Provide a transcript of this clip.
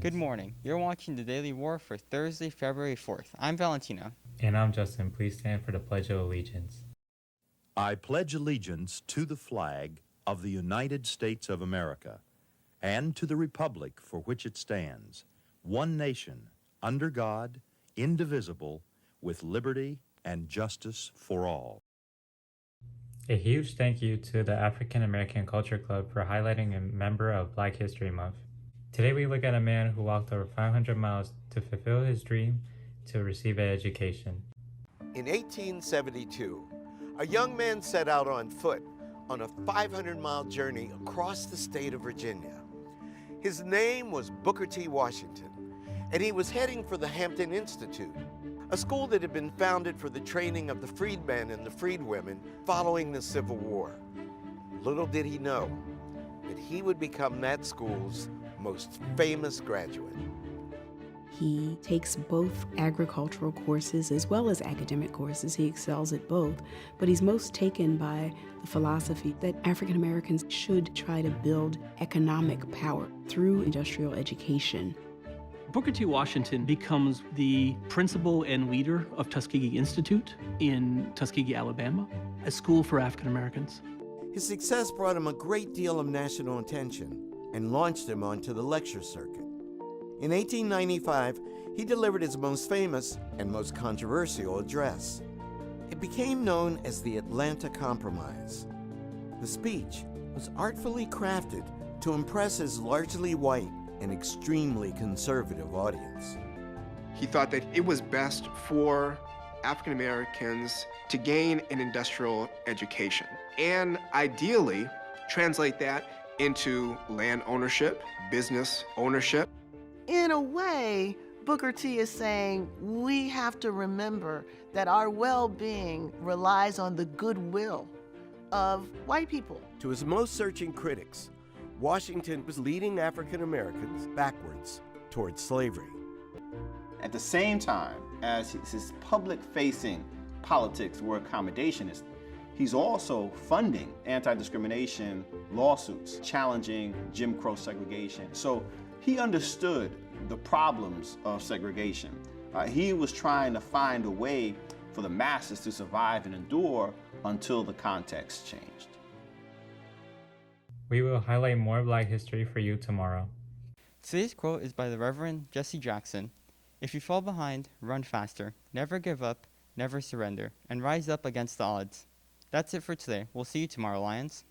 Good morning. You're watching the Daily War for Thursday, February 4th. I'm Valentino. And I'm Justin. Please stand for the Pledge of Allegiance. I pledge allegiance to the flag of the United States of America and to the republic for which it stands, one nation, under God, indivisible, with liberty and justice for all. A huge thank you to the African American Culture Club for highlighting a member of Black History Month. Today we look at a man who walked over 500 miles to fulfill his dream to receive an education. In 1872, a young man set out on foot on a 500-mile journey across the state of Virginia. His name was Booker T. Washington, and he was heading for the Hampton Institute, a school that had been founded for the training of the freedmen and the freedwomen following the Civil War. Little did he know that he would become that school's most famous graduate. He takes both agricultural courses as well as academic courses. He excels at both, but he's most taken by the philosophy that African Americans should try to build economic power through industrial education. Booker T. Washington becomes the principal and leader of Tuskegee Institute in Tuskegee, Alabama, a school for African Americans. His success brought him a great deal of national attention and launched him onto the lecture circuit. In 1895, he delivered his most famous and most controversial address. It became known as the Atlanta Compromise. The speech was artfully crafted to impress his largely white and extremely conservative audience. He thought that it was best for African Americans to gain an industrial education and ideally translate that into land ownership, business ownership. In a way, Booker T is saying we have to remember that our well-being relies on the goodwill of white people. To his most searching critics, Washington was leading African Americans backwards towards slavery. At the same time as his public-facing politics were accommodationist, he's also funding anti-discrimination lawsuits challenging Jim Crow segregation. So he understood the problems of segregation. He was trying to find a way for the masses to survive and endure until the context changed. We will highlight more Black history for you tomorrow. Today's quote is by the Reverend Jesse Jackson. If you fall behind, run faster. Never give up, never surrender, and rise up against the odds. That's it for today. We'll see you tomorrow, Lions.